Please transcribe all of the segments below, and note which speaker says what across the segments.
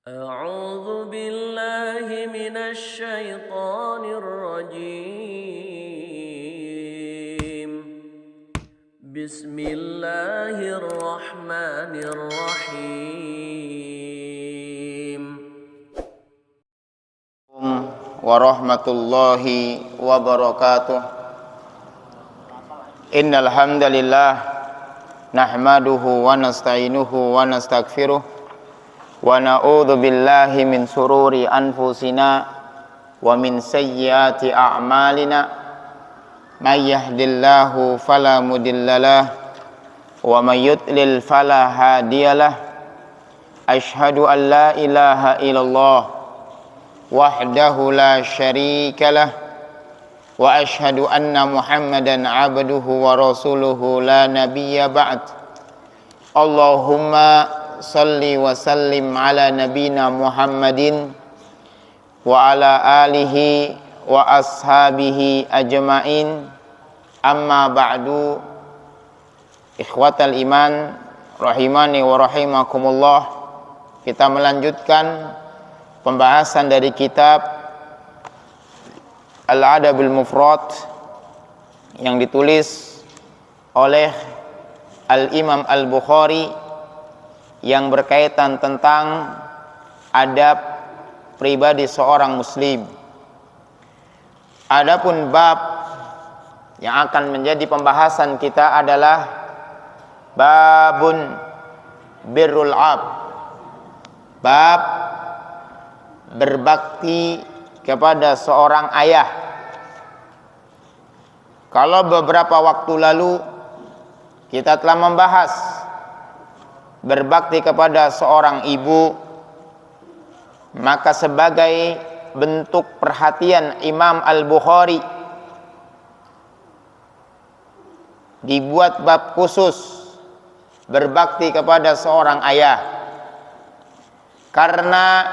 Speaker 1: أعوذ بالله من الشيطان الرجيم. بسم الله الرحمن الرحيم.
Speaker 2: Warahmatullahi wabarakatuh. Innal hamdalillah nahmaduhu wa nasta'inuhu wa nastaghfiruh wa na'udzu billahi min sururi anfusina wa min sayyiati a'malina. May yahdihillahu fala mudhillalah wa may yudlil fala hadiyalah. Asyhadu an la ilaha illallah wahdahu la syarikalah wa asyhadu anna Muhammadan abduhu wa rasuluhu la nabiyya ba'd. Allahumma salli wa sallim ala nabina Muhammadin wa ala alihi wa ashabihi ajma'in. Amma ba'du. Ikhwatal iman rahimani wa rahimakumullah. Kita melanjutkan pembahasan dari kitab Al-Adabul Mufrad yang ditulis oleh Al-Imam Al-Bukhari, yang berkaitan tentang adab pribadi seorang muslim. Adapun bab yang akan menjadi pembahasan kita adalah babun birrul ab, bab berbakti kepada seorang ayah. Kalau beberapa waktu lalu kita telah membahas berbakti kepada seorang ibu, maka sebagai bentuk perhatian Imam Al-Bukhari dibuat bab khusus berbakti kepada seorang ayah, karena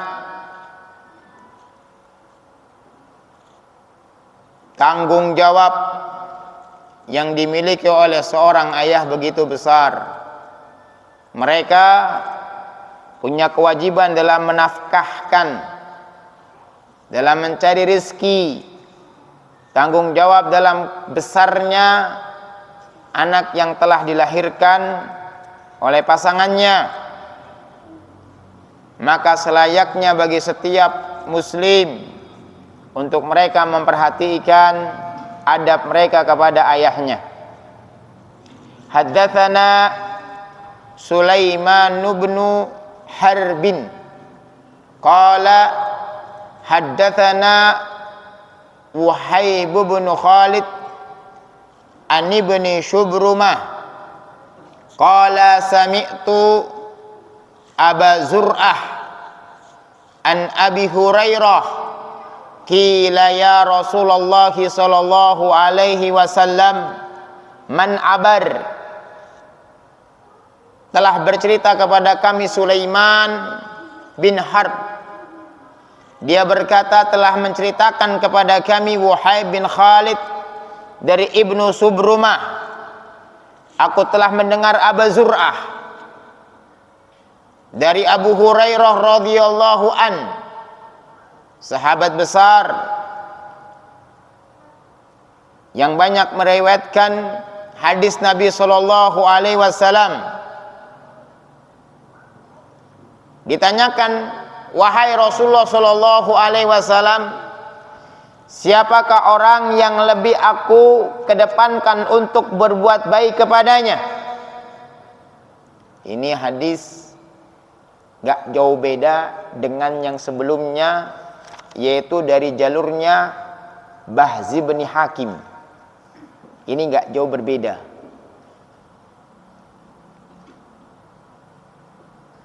Speaker 2: tanggung jawab yang dimiliki oleh seorang ayah begitu besar. Mereka punya kewajiban dalam menafkahkan, dalam mencari rizki, tanggung jawab dalam besarnya anak yang telah dilahirkan oleh pasangannya. Maka selayaknya bagi setiap muslim untuk mereka memperhatikan adab mereka kepada ayahnya. Haddatsana Sulaiman bin Harbin qala haddatsana Wahib bin Khalid an ibni Shubrumah qala sami'tu Aba Zur'ah an Abi Hurairah qila ya Rasulullah sallallahu alaihi wasallam man abar. Telah bercerita kepada kami Sulaiman bin Harb, dia berkata telah menceritakan kepada kami Wahib bin Khalid dari Ibnu Subrumah, aku telah mendengar Aba Zur'ah dari Abu Hurairah radhiyallahu an, sahabat besar yang banyak meriwayatkan hadis Nabi sallallahu alaihi wasallam. Ditanyakan, wahai Rasulullah sallallahu alaihi wasallam, siapakah orang yang lebih aku kedepankan untuk berbuat baik kepadanya? Ini hadis gak jauh beda dengan yang sebelumnya, yaitu dari jalurnya Bahzi bin Hakim. Ini gak jauh berbeda,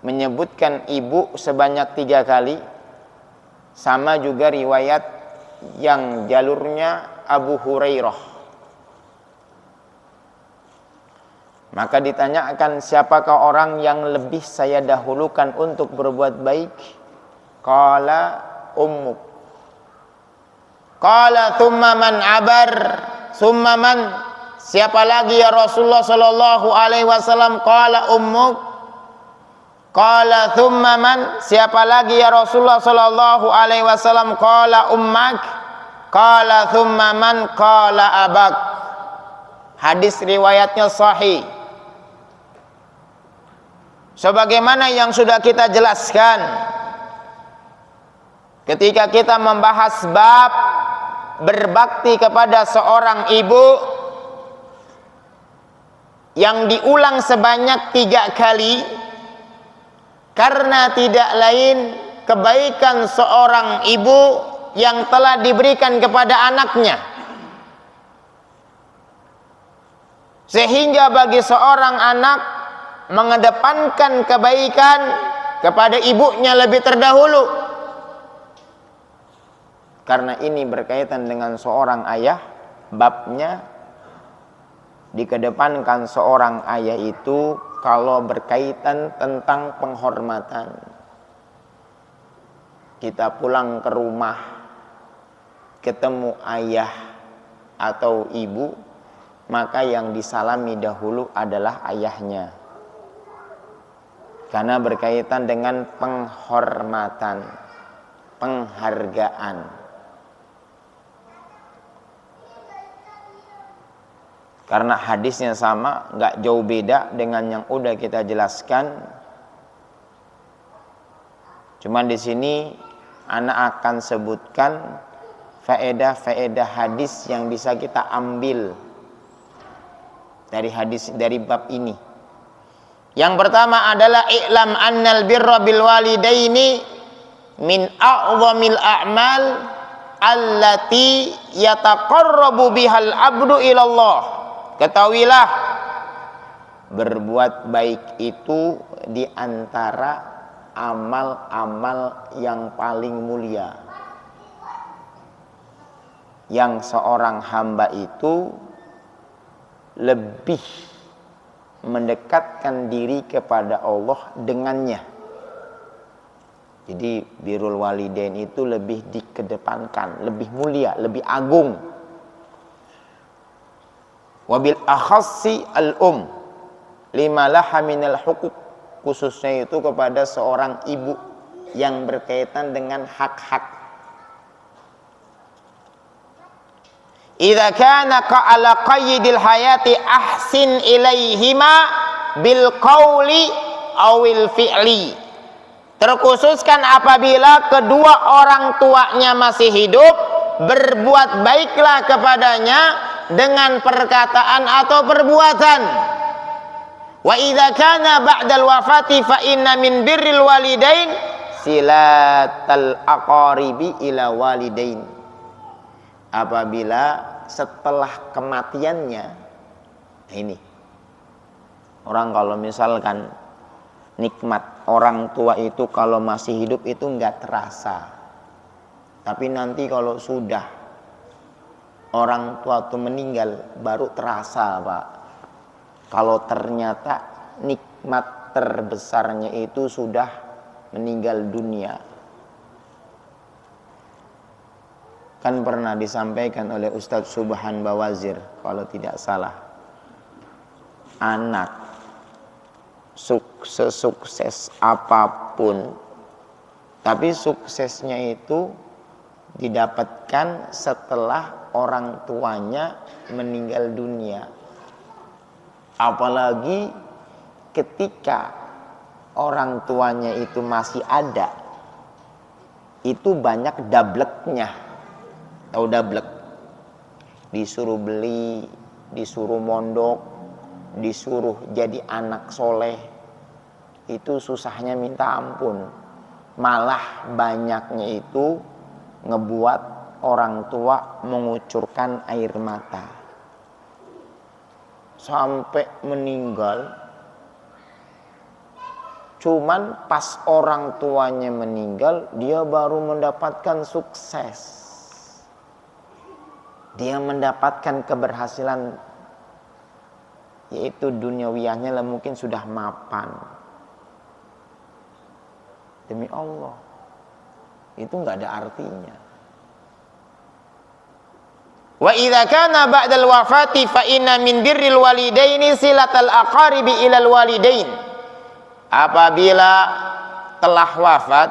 Speaker 2: menyebutkan ibu sebanyak 3 kali. Sama juga riwayat yang jalurnya Abu Hurairah. Maka ditanyakan, siapakah orang yang lebih saya dahulukan untuk berbuat baik? Qala ummuk. Qala thumma man abar. Thumma man, siapa lagi ya Rasulullah sallallahu alaihi wasallam? Qala ummuk. Qala thumma man? Siapa lagi ya Rasulullah sallallahu alaihi wasallam? Qala ummak. Qala thumma man? Qala abak. Hadis riwayatnya sahih. Sebagaimana yang sudah kita jelaskan ketika kita membahas bab berbakti kepada seorang ibu yang diulang sebanyak 3 kali, karena tidak lain kebaikan seorang ibu yang telah diberikan kepada anaknya, sehingga bagi seorang anak mengedepankan kebaikan kepada ibunya lebih terdahulu. Karena ini berkaitan dengan seorang ayah, babnya dikedepankan seorang ayah itu kalau berkaitan tentang penghormatan. Kita pulang ke rumah, ketemu ayah atau ibu, maka yang disalami dahulu adalah ayahnya. Karena berkaitan dengan penghormatan, penghargaan. Karena hadisnya sama, nggak jauh beda dengan yang udah kita jelaskan. Cuman di sini anak akan sebutkan faedah-faedah hadis yang bisa kita ambil dari hadis, dari bab ini. Yang pertama adalah i'lam annal birra bil walidaini min a'zamil a'mal allati yataqarrabu bihal abdu ilallah. Ketahuilah, berbuat baik itu di antara amal-amal yang paling mulia, yang seorang hamba itu lebih mendekatkan diri kepada Allah dengannya. Jadi birrul walidain itu lebih dikedepankan, lebih mulia, lebih agung. Wabil akhassi al-um lima laha minal hukuk, khususnya itu kepada seorang ibu yang berkaitan dengan hak-hak. Idza kana ala qayyidil hayati ahsin ilaihima bil qawli awil fi'li. Terkhususkan apabila kedua orang tuanya masih hidup, berbuat baiklah kepadanya dengan perkataan atau perbuatan. Wa idza kana ba'dal wafati fa inna min birril walidain silatal aqaribi ila walidain. Apabila setelah kematiannya, ini orang kalau misalkan nikmat orang tua itu kalau masih hidup itu enggak terasa, tapi nanti kalau sudah orang tua itu meninggal baru terasa, Pak. Kalau ternyata nikmat terbesarnya itu sudah meninggal dunia. Kan pernah disampaikan oleh Ustadz Subhan Bawazir kalau tidak salah, anak sukses apapun, tapi suksesnya itu didapatkan setelah orang tuanya meninggal dunia. Apalagi ketika orang tuanya itu masih ada, itu banyak dableknya. Tahu dablek? Disuruh beli, disuruh mondok, disuruh jadi anak soleh, itu susahnya minta ampun. Malah banyaknya itu ngebuat orang tua mengucurkan air mata sampai meninggal. Cuman pas orang tuanya meninggal, dia baru mendapatkan sukses, dia mendapatkan keberhasilan, yaitu duniawiyahnya lah mungkin sudah mapan. Demi Allah, itu nggak ada artinya. Wa idza kana ba'dal wafati fa inna min birril walidaini silatal aqaribi ilal walidain. apabila telah wafat,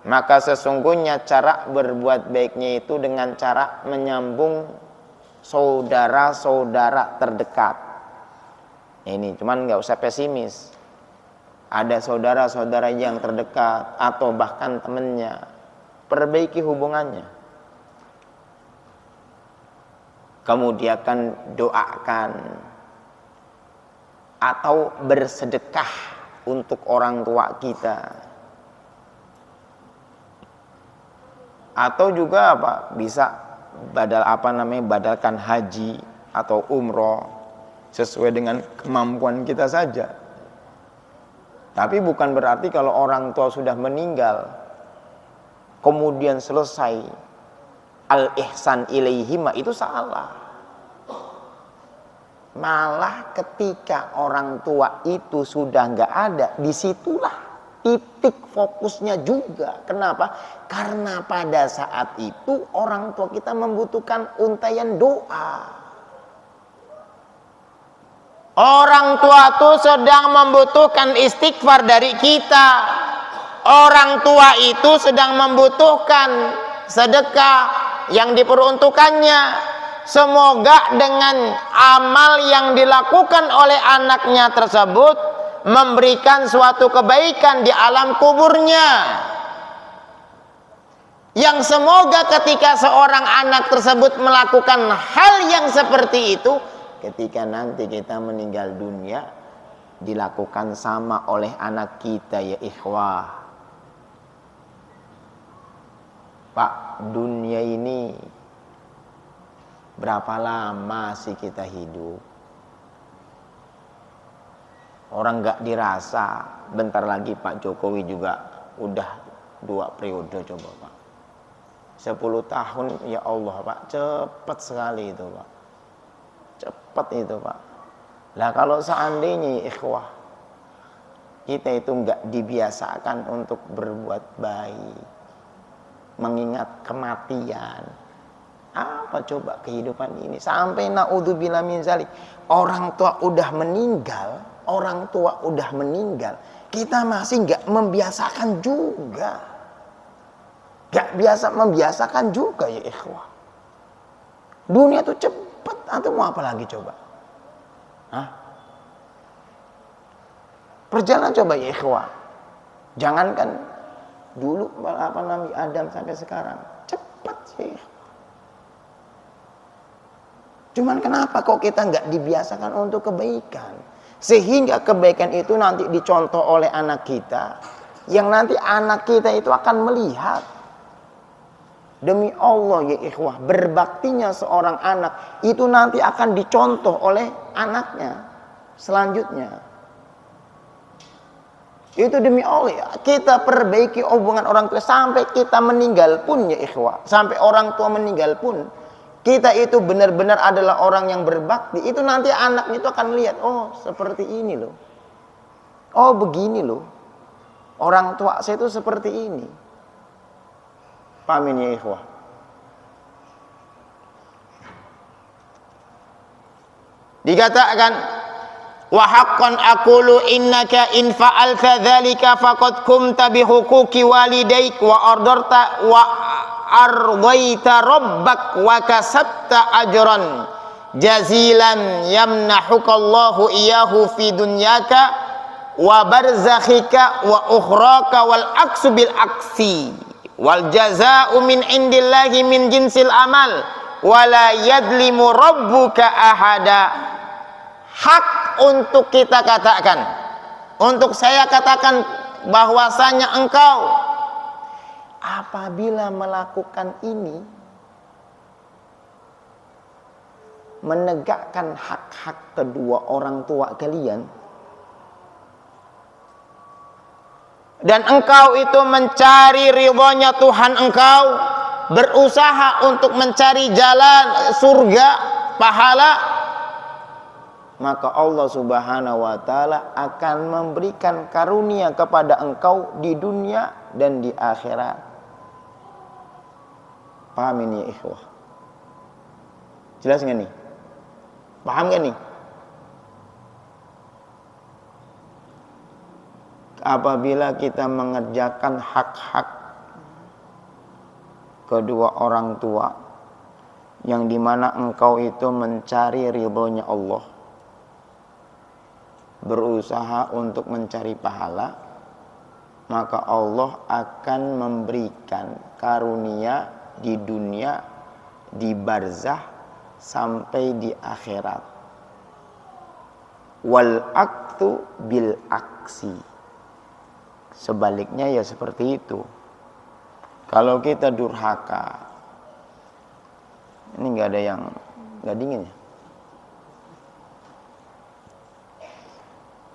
Speaker 2: maka sesungguhnya cara berbuat baiknya itu dengan cara menyambung saudara-saudara terdekat. Ini cuman nggak usah pesimis. Ada saudara-saudara yang terdekat atau bahkan temannya, perbaiki hubungannya. Kemudian doakan atau bersedekah untuk orang tua kita. Atau juga bisa badalkan haji atau umroh sesuai dengan kemampuan kita saja. Tapi bukan berarti kalau orang tua sudah meninggal kemudian selesai al-ihsan ilaihima, itu salah. Malah ketika orang tua itu sudah nggak ada, disitulah titik fokusnya juga. Kenapa? Karena pada saat itu orang tua kita membutuhkan untaian doa. Orang tua itu sedang membutuhkan istighfar dari kita. Orang tua itu sedang membutuhkan sedekah yang diperuntukannya. Semoga dengan amal yang dilakukan oleh anaknya tersebut memberikan suatu kebaikan di alam kuburnya, yang semoga ketika seorang anak tersebut melakukan hal yang seperti itu, ketika nanti kita meninggal dunia dilakukan sama oleh anak kita. Ya ikhwah, Pak, dunia ini berapa lama sih kita hidup? Orang gak dirasa. Bentar lagi Pak Jokowi juga udah 2 periode, coba Pak. 10 tahun, ya Allah Pak, cepat sekali itu Pak. Cepat itu Pak. Lah kalau seandainya ikhwah, kita itu gak dibiasakan untuk berbuat baik, mengingat kematian, apa coba kehidupan ini? Sampai naudzubillah min zalik, orang tua udah meninggal, kita masih nggak membiasakan juga, membiasakan juga ya ikhwah. Dunia tuh cepet, antum mau apa lagi coba? Perjalanan coba ya ikhwah. Jangankan dulu Nabi Adam sampai sekarang, cepet sih. Cuman kenapa kok kita nggak dibiasakan untuk kebaikan? Sehingga kebaikan itu nanti dicontoh oleh anak kita, yang nanti anak kita itu akan melihat. Demi Allah ya ikhwah, berbaktinya seorang anak itu nanti akan dicontoh oleh anaknya selanjutnya. Itu demi Allah ya. Kita perbaiki hubungan orang tua sampai kita meninggal pun ya ikhwah. Sampai orang tua meninggal pun, kita itu benar-benar adalah orang yang berbakti. Itu nanti anaknya itu akan melihat, oh seperti ini loh, oh begini loh, orang tua saya itu seperti ini. Pamin ya ikhwah. Dikatakan, wa haqqan aqulu innaka in fa'alta dzalika faqad kumta bi huquqi walidayk wa ardarta wa ardaita rabbak wa kasabta ajran jazilan yamnahukallahu iyahu fi dunyaka wa barzakhika wa ukhraka wal aksu bil aksi wal jazaa'u min indillahi min jinsil amal wala yadlimu rabbuka ahada. Hak untuk kita katakan, untuk saya katakan bahwasanya engkau apabila melakukan ini, menegakkan hak-hak kedua orang tua kalian, dan engkau itu mencari ridhonya Tuhan engkau, berusaha untuk mencari jalan surga, pahala, maka Allah Subhanahu wa ta'ala akan memberikan karunia kepada engkau di dunia dan di akhirat. Paham ini ya ikhwah? Jelas nggak nih? Paham nggak nih? apabila kita mengerjakan hak-hak kedua orang tua, yang dimana engkau itu mencari ridhonya Allah, berusaha untuk mencari pahala, maka Allah akan memberikan karunia di dunia, di barzah, sampai di akhirat. Wal aktu bil aksi. Sebaliknya ya seperti itu. Kalau kita durhaka, ini nggak ada yang nggak dingin ya.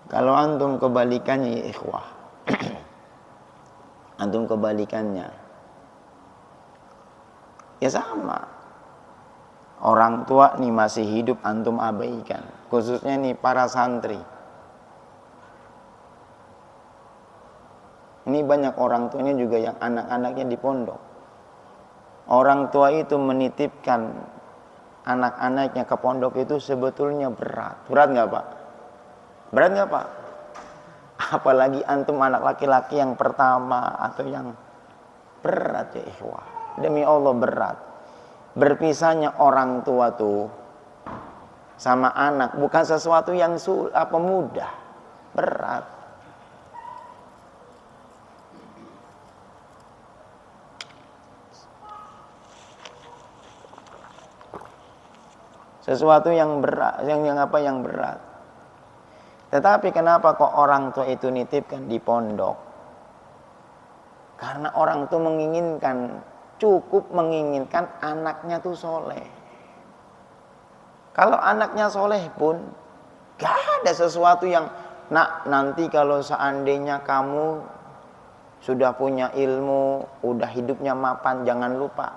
Speaker 2: Kalau antum kebalikannya ya ikhwah, antum kebalikannya, ya sama. Orang tua nih masih hidup, antum abaikan, khususnya nih para santri. Ini banyak orang tuanya juga yang anak-anaknya di pondok. Orang tua itu menitipkan anak-anaknya ke pondok itu sebetulnya berat. Berat nggak Pak? Berat nggak Pak? Apalagi antum anak laki-laki yang pertama atau yang berat ya ikhwah. Demi Allah berat. Berpisahnya orang tua tuh sama anak bukan sesuatu yang mudah. Berat. Sesuatu yang berat, yang berat. Tetapi kenapa kok orang tua itu nitipkan di pondok? Karena orang tua cukup menginginkan anaknya tuh soleh. Kalau anaknya soleh pun gak ada sesuatu yang nanti kalau seandainya kamu sudah punya ilmu, udah hidupnya mapan, jangan lupa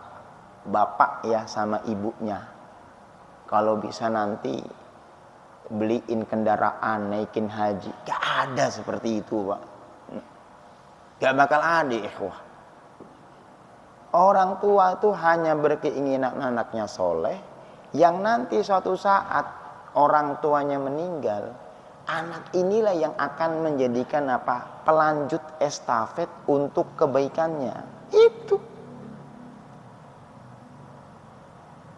Speaker 2: bapak ya sama ibunya. Kalau bisa nanti beliin kendaraan, naikin haji. Gak ada seperti itu Pak. Gak bakal ada ikhwah. Orang tua itu hanya berkeinginan anaknya soleh, yang nanti suatu saat orang tuanya meninggal, anak inilah yang akan menjadikan pelanjut estafet untuk kebaikannya. Itu.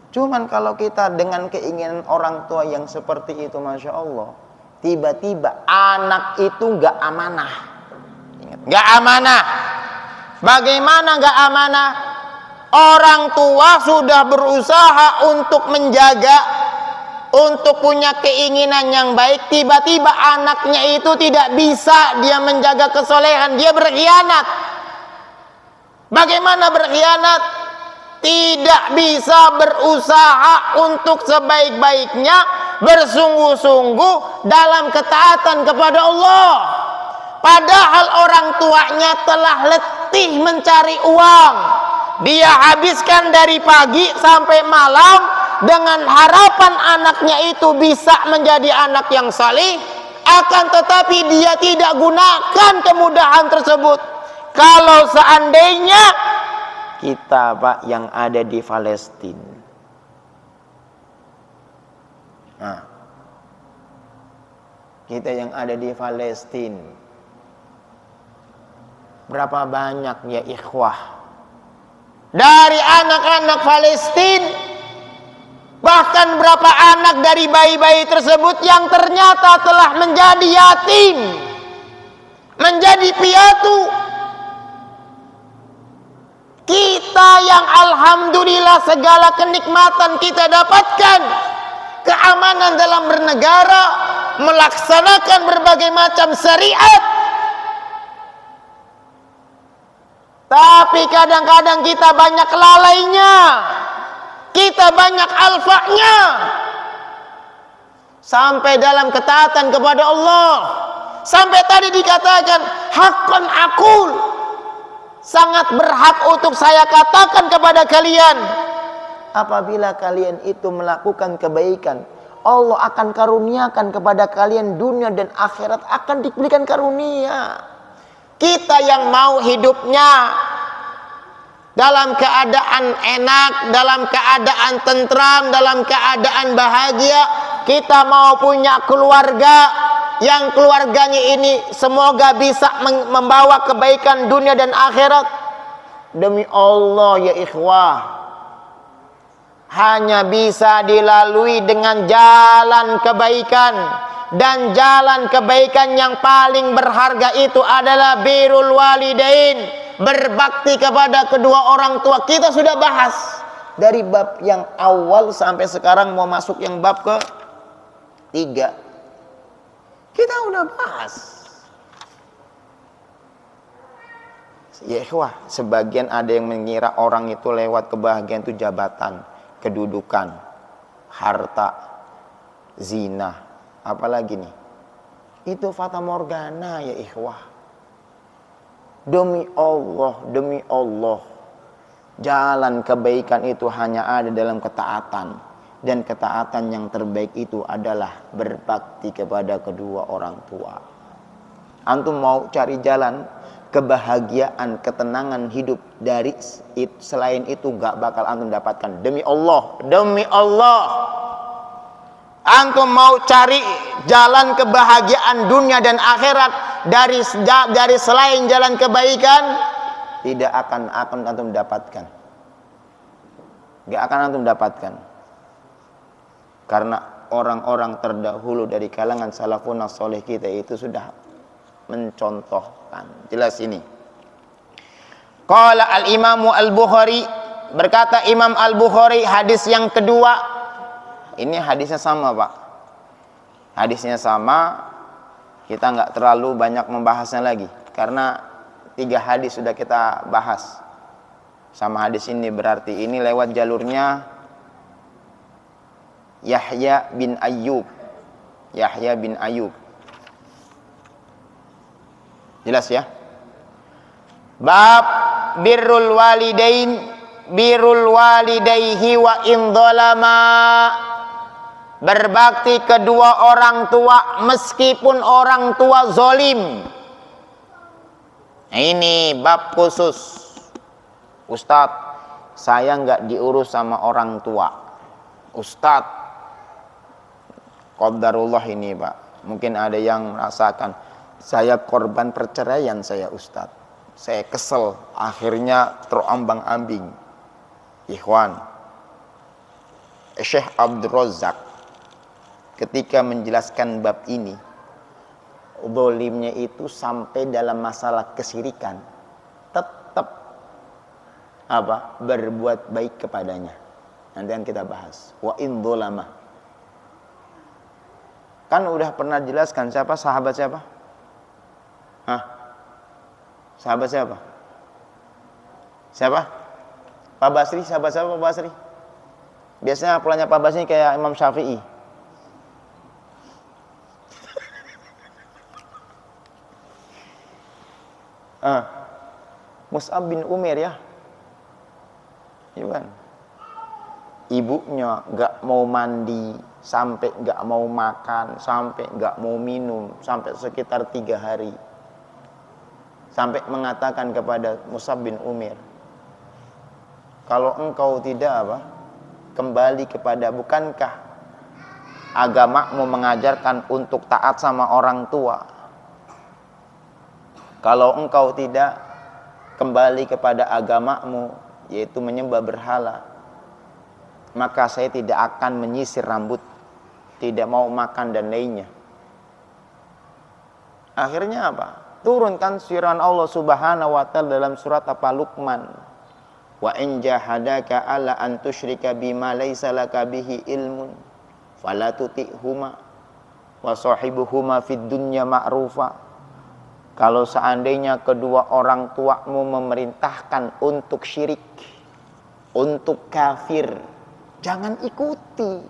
Speaker 2: Cuman kalau kita dengan keinginan orang tua yang seperti itu, Masya Allah, tiba-tiba anak itu gak amanah. Ingat, gak amanah. Bagaimana gak amanah? Orang tua sudah berusaha untuk menjaga, untuk punya keinginan yang baik, tiba-tiba anaknya itu tidak bisa dia menjaga kesolehan, dia berkhianat. Bagaimana berkhianat? Tidak bisa berusaha untuk sebaik-baiknya, bersungguh-sungguh dalam ketaatan kepada Allah. Padahal orang tuanya telah letih mencari uang. Dia habiskan dari pagi sampai malam dengan harapan anaknya itu bisa menjadi anak yang saleh. Akan tetapi dia tidak gunakan kemudahan tersebut. Kalau seandainya kita Pak yang ada di Palestina, kita yang ada di Palestina, berapa banyak ya ikhwah dari anak-anak Palestina, bahkan berapa anak dari bayi-bayi tersebut yang ternyata telah menjadi yatim, menjadi piatu. Kita yang alhamdulillah segala kenikmatan kita dapatkan, keamanan dalam bernegara, melaksanakan berbagai macam syariat, tapi kadang-kadang kita banyak lalainya, kita banyak alfanya, sampai dalam ketaatan kepada Allah, sampai tadi dikatakan haqqan aqul, sangat berhak untuk saya katakan kepada kalian, apabila kalian itu melakukan kebaikan, Allah akan karuniakan kepada kalian dunia dan akhirat, akan diberikan karunia. Kita yang mau hidupnya dalam keadaan enak, dalam keadaan tentram, dalam keadaan bahagia, kita mau punya keluarga, yang keluarganya ini semoga bisa membawa kebaikan dunia dan akhirat. Demi Allah ya ikhwah, hanya bisa dilalui dengan jalan kebaikan. Dan jalan kebaikan yang paling berharga itu adalah birrul walidain, berbakti kepada kedua orang tua. Kita sudah bahas dari bab yang awal sampai sekarang mau masuk yang bab ke-3. Kita udah bahas. Ya ikhwah, sebagian ada yang mengira orang itu lewat kebahagiaan itu jabatan, kedudukan, harta, zina. Apalagi nih, itu fata morgana ya ikhwah. Demi Allah, jalan kebaikan itu hanya ada dalam ketaatan. Dan ketaatan yang terbaik itu adalah berbakti kepada kedua orang tua. Antum mau cari jalan kebahagiaan, ketenangan hidup dari selain itu gak bakal antum dapatkan. Demi Allah. Antum mau cari jalan kebahagiaan dunia dan akhirat dari selain jalan kebaikan, tidak akan antum dapatkan. Gak akan antum dapatkan. Karena orang-orang terdahulu dari kalangan salafun saleh kita itu sudah mencontohkan. Jelas ini. Qala al-Imamu al-Bukhari, berkata Imam al-Bukhari, hadis yang kedua. Ini hadisnya sama Pak. Hadisnya sama. Kita nggak terlalu banyak membahasnya lagi. Karena 3 hadis sudah kita bahas. Sama hadis ini berarti ini lewat jalurnya Yahya bin Ayyub. Jelas ya? Bab birrul walidaihi wa in dzalama. Berbakti kedua orang tua meskipun orang tua zolim. Ini bab khusus. Ustadz, saya nggak diurus sama orang tua. Ustadz, qadarullah ini Pak. Mungkin ada yang merasakan, saya korban perceraian saya Ustadz. Saya kesel, akhirnya terombang-ambing. Ikhwan, Syekh Abdul Razak ketika menjelaskan bab ini, zalimnya itu sampai dalam masalah kesyirikan tetap berbuat baik kepadanya. Nanti yang kita bahas. Wa in dzalama. Kan udah pernah jelaskan sahabat siapa? Sahabat siapa? Siapa? Pak Basri, sahabat siapa Pak Basri? Biasanya pulangnya Pak Basri kayak Imam Syafi'i. Mus'ab bin Umair ya. Iya kan? Ibunya gak mau mandi, sampai gak mau makan, sampai gak mau minum, sampai sekitar 3 hari. Sampai mengatakan kepada Mus'ab bin Umair, kalau engkau tidak kembali kepada, bukankah agamamu mengajarkan untuk taat sama orang tua? Kalau engkau tidak kembali kepada agamamu, yaitu menyembah berhala, maka saya tidak akan menyisir rambut, tidak mau makan dan lainnya. Akhirnya apa? Turunkan firman Allah Subhanahu wa taala dalam surat Luqman. Wa in jahadaka ala an tusyrika bima laisa laka bihi ilmun fala tuti'huma wa sahibuhuma fid dunya ma'rufa. Kalau seandainya kedua orang tuamu memerintahkan untuk syirik, untuk kafir, jangan ikuti.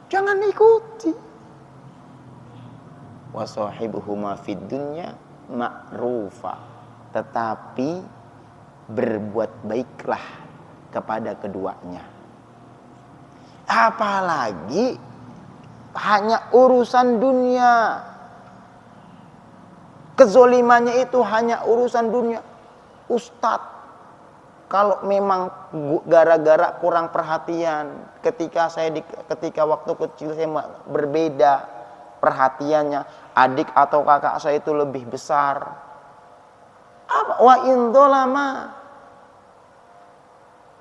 Speaker 2: Jangan ikuti. Wa sahibuhuma fid dunya ma'rufa. Tetapi berbuat baiklah kepada keduanya. Apalagi hanya urusan dunia. Kezolimannya itu hanya urusan dunia. Ustadz, kalau memang gara-gara kurang perhatian, ketika waktu kecil saya berbeda perhatiannya, adik atau kakak saya itu lebih besar. Apa? Wa in dzalama.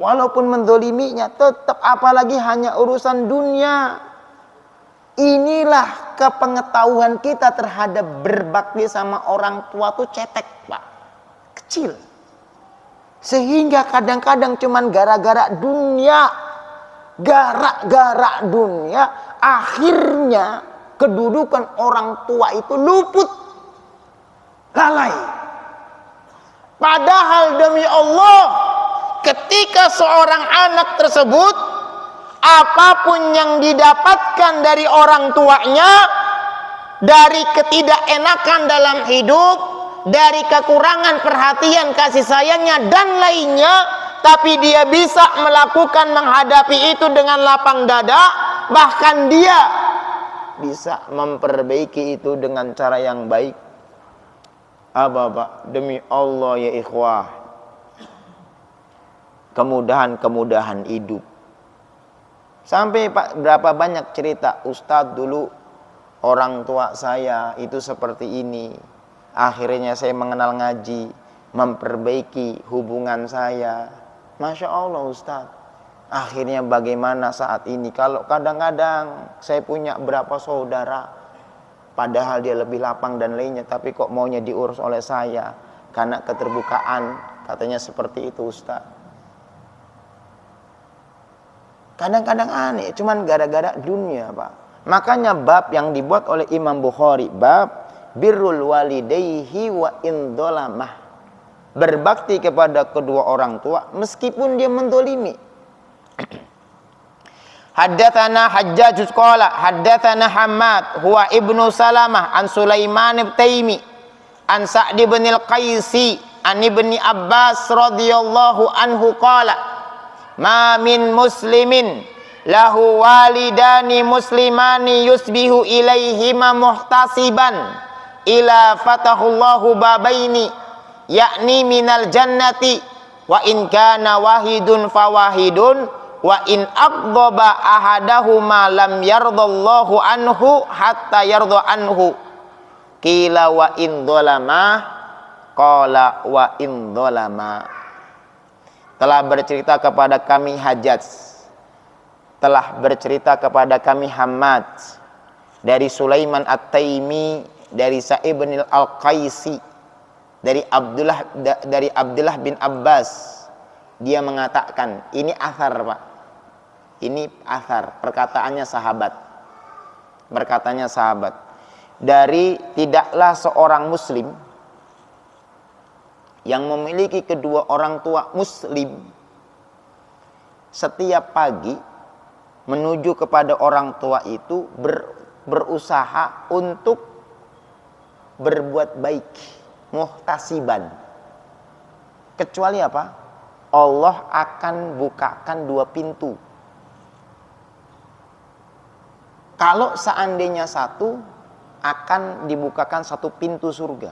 Speaker 2: Walaupun mendoliminya, tetap apalagi hanya urusan dunia. Inilah kepengetahuan kita terhadap berbakti sama orang tua tuh cetek, Pak. Kecil. Sehingga kadang-kadang cuman gara-gara dunia, akhirnya kedudukan orang tua itu luput, lalai. Padahal demi Allah, ketika seorang anak tersebut, apapun yang didapatkan dari orang tuanya, dari ketidakenakan dalam hidup, dari kekurangan perhatian kasih sayangnya dan lainnya, tapi dia bisa melakukan menghadapi itu dengan lapang dada, bahkan dia bisa memperbaiki itu dengan cara yang baik. Pak, demi Allah ya ikhwah, kemudahan hidup. Sampai Pak, berapa banyak cerita Ustadz dulu orang tua saya itu seperti ini. Akhirnya saya mengenal ngaji, memperbaiki hubungan saya. Masya Allah Ustadz. Akhirnya bagaimana saat ini? Kalau kadang-kadang saya punya berapa saudara, padahal dia lebih lapang dan lainnya, tapi kok maunya diurus oleh saya karena keterbukaan, katanya seperti itu Ustadz. Kadang-kadang aneh, cuman gara-gara dunia Pak. Makanya bab yang dibuat oleh Imam Bukhari, bab birrul walidayhi wa in dolamah, berbakti kepada kedua orang tua meskipun dia mendolimi. Haddatsana Hajjaj qala haddatsana Hammad huwa ibnu Salamah an Sulaiman bin Taimi an Sa'd bin al-Qaisi an Ibni Abbas radhiyallahu anhu qala ma min muslimin lahu walidani muslimani yusbihu ilaihima muhtasiban ila fatahullahu babaini yakni minal jannati wa in kana wahidun fawahidun wa in abghaba ahadahuma lam yardallahu anhu hatta yarda anhu. Qila wa in dzalama, qala wa in dzalama. Telah bercerita kepada kami Hajjaj, telah bercerita kepada kami Hammad dari Sulaiman At-Taimi, dari Sa'id bin Al-Qaisi, dari Abdullah bin Abbas. Dia mengatakan, ini athar Pak, ini athar, perkataannya sahabat, dari tidaklah seorang muslim yang memiliki kedua orang tua muslim setiap pagi menuju kepada orang tua itu berusaha untuk berbuat baik, muhtasiban, kecuali apa? Allah akan bukakan dua pintu. Kalau seandainya satu, akan dibukakan satu pintu surga.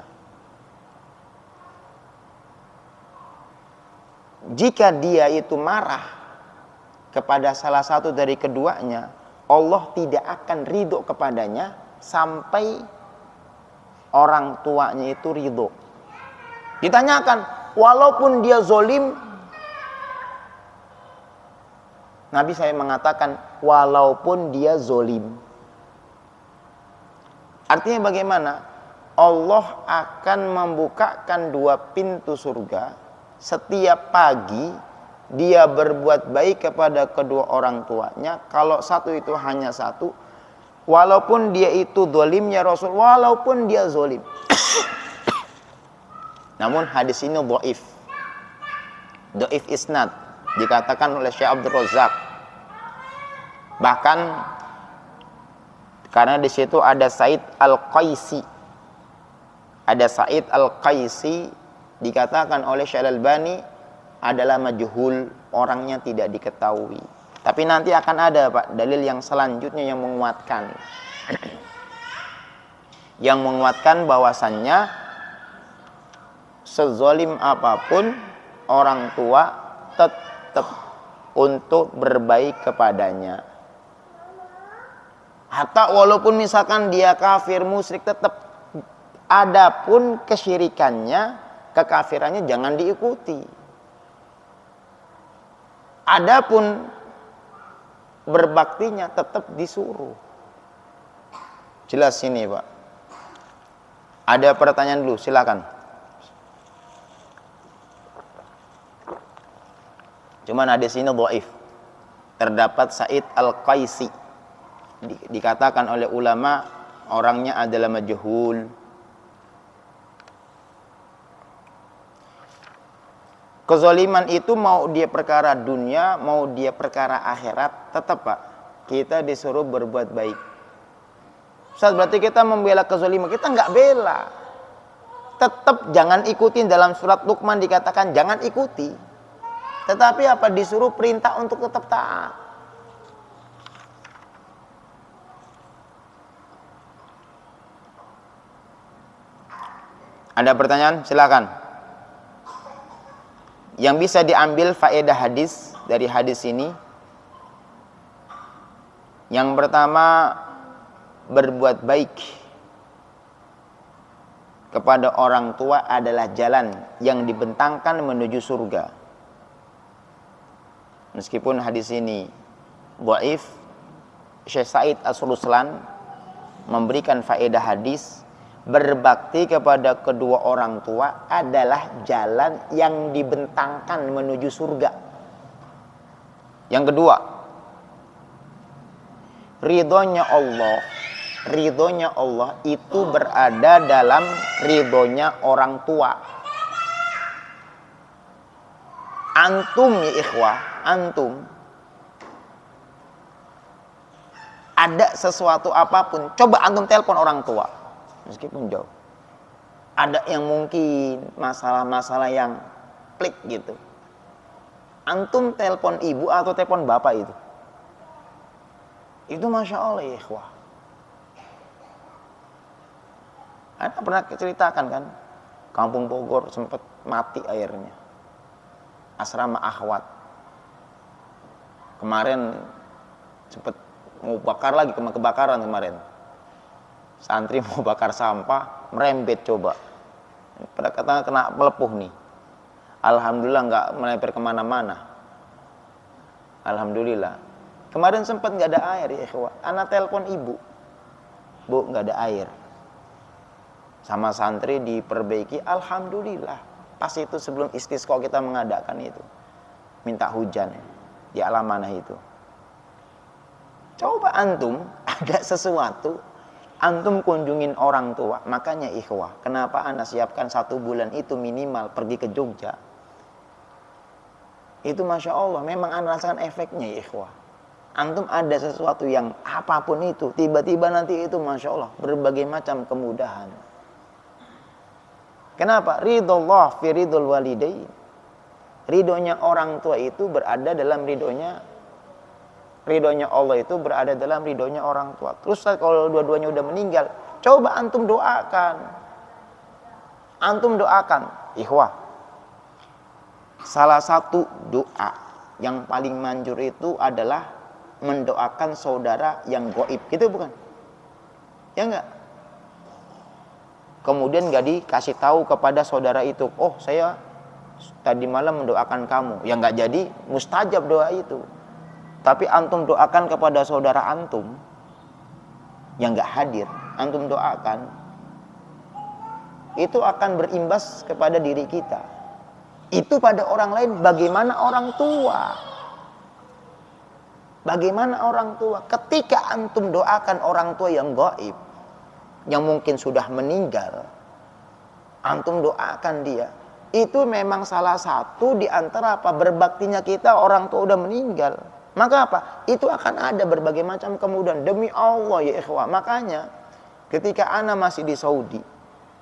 Speaker 2: Jika dia itu marah kepada salah satu dari keduanya, Allah tidak akan ridho kepadanya sampai orang tuanya itu ridho. Ditanyakan, walaupun dia zolim, Nabi saya mengatakan, walaupun dia zolim. Artinya bagaimana? Allah akan membukakan dua pintu surga setiap pagi. Dia berbuat baik kepada kedua orang tuanya. Kalau satu itu hanya satu, walaupun dia itu zolimnya Rasul, walaupun dia zolim. Namun hadis ini dhaif isnad, dikatakan oleh Syekh Abdul Razak. Bahkan karena di situ ada Sa'id Al-Qaisi. Ada Sa'id Al-Qaisi, dikatakan oleh Syekh Al-Albani adalah majhul, orangnya tidak diketahui. Tapi nanti akan ada Pak dalil yang selanjutnya yang menguatkan. Yang menguatkan bahwasannya sezalim apapun orang tua tetap untuk berbaik kepadanya. Hatta walaupun misalkan dia kafir, musyrik, tetap adapun kesyirikannya, kekafirannya jangan diikuti. Adapun berbaktinya tetap disuruh. Jelas ini, Pak. Ada pertanyaan dulu, silakan. Cuman hadis ini dhaif. Terdapat Sa'id Al-Qaisi. Dikatakan oleh ulama orangnya adalah majhul. Kezaliman itu mau dia perkara dunia, mau dia perkara akhirat, tetap Pak, kita disuruh berbuat baik. Ustaz, berarti kita membela kezaliman? Kita nggak bela. Tetap jangan ikutin, dalam surat Luqman dikatakan jangan ikuti. Tetapi apa? Disuruh perintah untuk tetap taat. Ada pertanyaan? Silakan. Yang bisa diambil faedah hadis dari hadis ini, yang pertama, berbuat baik kepada orang tua adalah jalan yang dibentangkan menuju surga. Meskipun hadis ini dhaif, Syekh Said As-Ruslan memberikan faedah hadis, berbakti kepada kedua orang tua adalah jalan yang dibentangkan menuju surga. Yang kedua, ridhonya Allah itu berada dalam ridhonya orang tua. Antum ya ikhwah, antum ada sesuatu apapun, coba antum telepon orang tua, meskipun jauh. Ada yang mungkin masalah-masalah yang klik gitu. Antum telepon ibu atau telepon bapak itu Masya Allah ya ikhwah. Anda pernah ceritakan kan, Kampung Bogor sempat mati airnya, asrama akhwat. Kemarin sempat mau bakar lagi, kebakaran kemarin. Santri mau bakar sampah, merembet coba. Pada katanya kena melepuh nih. Alhamdulillah nggak melemper kemana-mana. Alhamdulillah. Kemarin sempat nggak ada air ya ikhwah. Anak telepon ibu, Bu nggak ada air. Sama santri diperbaiki, alhamdulillah. Pas itu sebelum istisqa kita mengadakan itu, minta hujan di Alamanah itu. Coba antum ada sesuatu, antum kunjungin orang tua. Makanya ikhwah, kenapa ana siapkan 1 bulan itu minimal pergi ke Jogja. Itu Masya Allah, memang ana rasakan efeknya ya ikhwah. Antum ada sesuatu yang apapun itu, tiba-tiba nanti itu Masya Allah berbagai macam kemudahan. Kenapa? Ridullah fi ridul walidain. Ridhonya orang tua itu berada dalam ridhonya Allah itu berada dalam ridhonya orang tua. Terus kalau dua-duanya udah meninggal, coba antum doakan. Antum doakan, ikhwah. Salah satu doa yang paling manjur itu adalah mendoakan saudara yang gaib, gitu bukan? Ya enggak? Kemudian gak dikasih tahu kepada saudara itu, oh saya tadi malam mendoakan kamu. Ya nggak jadi mustajab doa itu. Tapi antum doakan kepada saudara antum yang nggak hadir, antum doakan, itu akan berimbas kepada diri kita. Itu pada orang lain, bagaimana orang tua? Bagaimana orang tua? Ketika antum doakan orang tua yang gaib, yang mungkin sudah meninggal, antum doakan dia. Itu memang salah satu di antara apa berbaktinya kita, orang tua udah meninggal. Maka apa? Itu akan ada berbagai macam kemudahan demi Allah ya ikhwah. Makanya ketika ana masih di Saudi,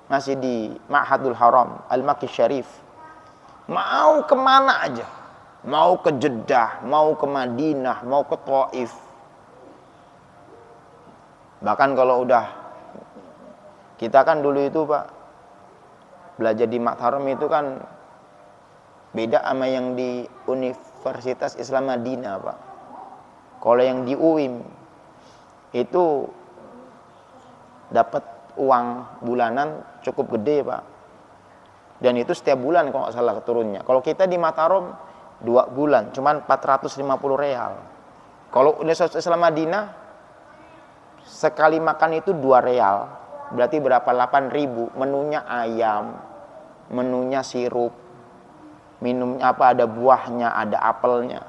Speaker 2: masih di Ma'hadul Haram Al-Makki Syarif, mau kemana aja, mau ke Jeddah, mau ke Madinah, mau ke Taif, bahkan kalau udah, kita kan dulu itu Pak belajar di Ma'had Haram itu kan beda sama yang di Universitas Islam Madinah Pak. Kalau yang di UIM itu dapat uang bulanan cukup gede, Pak. Dan itu setiap bulan kalau nggak salah turunnya. Kalau kita di Mataram 2 bulan cuman 450 real. Kalau Universitas Islam Madinah sekali makan itu 2 real. Berarti berapa? 8.000. Menunya ayam, menunya sirup, minumnya apa, ada buahnya, ada apelnya.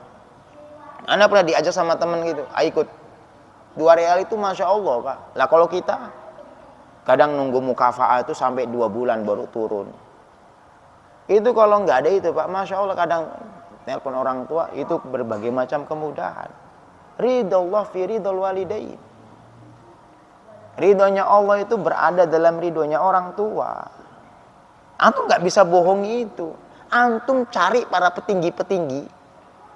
Speaker 2: Anda pernah diajak sama teman gitu, ikut 2 real itu Masya Allah, Pak. Lah kalau kita kadang nunggu mukafa'ah itu sampai 2 bulan baru turun. Itu kalau nggak ada itu, Pak, Masya Allah, kadang telepon orang tua itu berbagai macam kemudahan. Ridallah fi ridal walidain. Ridhonya Allah itu berada dalam ridhonya orang tua. Antum nggak bisa bohongi itu. Antum cari para petinggi-petinggi,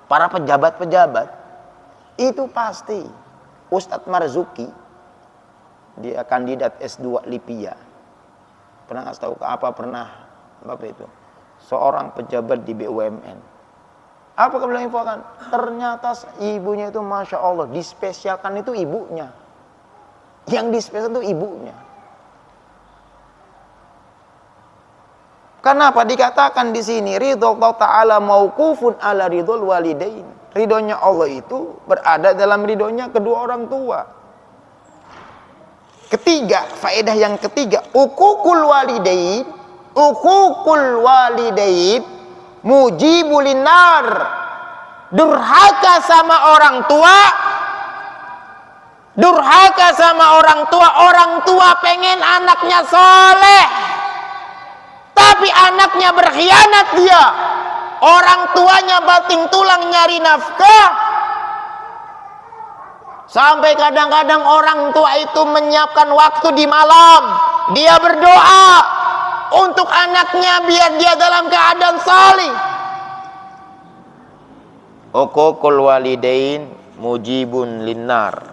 Speaker 2: para pejabat-pejabat, itu pasti. Ustadz Marzuki, dia kandidat S2 Lipia. Pernah nggak tahu ke apa, pernah apa itu? Seorang pejabat di BUMN. Apa kamu bilang infokan? Ternyata ibunya itu Masya Allah, dispesialkan itu ibunya. Yang dispesialkan itu ibunya. Kenapa dikatakan di sini ridho Allah Ta'ala mauqufun ala ridhol walidain? Ridhonya Allah itu berada dalam ridhonya kedua orang tua. Ketiga, faedah yang ketiga, uququl walidain, mujibulin nar. Durhaka sama orang tua, orang tua pengen anaknya soleh, tapi anaknya berkhianat dia. Orang tuanya banting tulang nyari nafkah. Sampai kadang-kadang orang tua itu menyiapkan waktu di malam, dia berdoa untuk anaknya biar dia dalam keadaan salih. Uququl walidain mujibun linnar.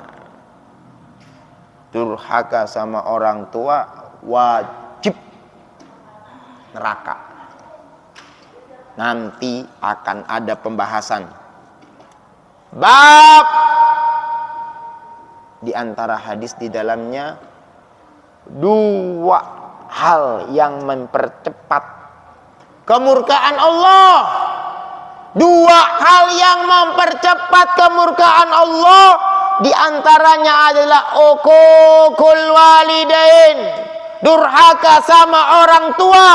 Speaker 2: Durhaka sama orang tua wajib neraka. Nanti akan ada pembahasan bab di antara hadis di dalamnya 2 hal yang mempercepat kemurkaan Allah. 2 hal yang mempercepat kemurkaan Allah, di antaranya adalah uququl walidain, durhaka sama orang tua.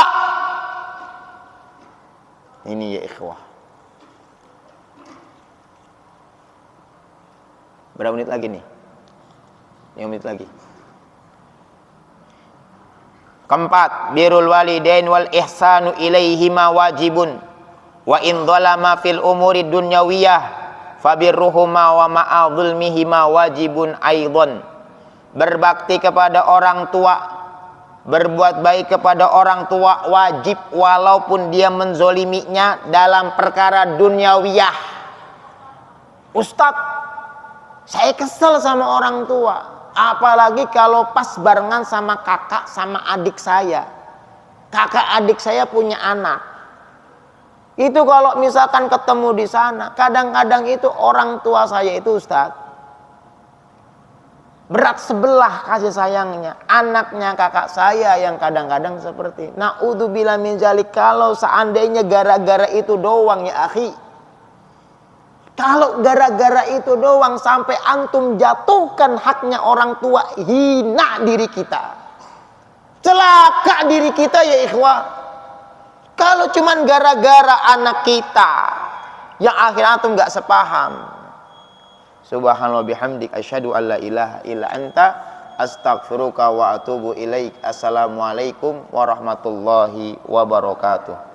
Speaker 2: Ini ya ikhwah. Berapa menit lagi nih? 5 menit lagi. Keempat, birrul walidain wal ihsanu ilaihima wajibun wa in dhalama fil umuri dunyawiyah fabirruhuma wa ma'a dhulmihima wajibun aidan. Berbakti kepada orang tua, berbuat baik kepada orang tua wajib walaupun dia menzoliminya dalam perkara dunyawiyah. Ustadz, saya kesel sama orang tua, apalagi kalau pas barengan sama kakak sama adik saya. Kakak adik saya punya anak. Itu kalau misalkan ketemu di sana, kadang-kadang itu orang tua saya itu Ustadz, berat sebelah kasih sayangnya. Anaknya kakak saya yang kadang-kadang seperti naudzubillah min zalik. Kalau seandainya gara-gara itu doang ya akhi, kalau gara-gara itu doang sampai antum jatuhkan haknya orang tua, hina diri kita, celaka diri kita ya ikhwah. Kalau cuman gara-gara anak kita yang akhirnya antum gak sepaham. Subhanallah bihamdik asyhadu an la ilaha illa anta astaghfiruka wa atubu ilaik. Assalamualaikum warahmatullahi wabarakatuh.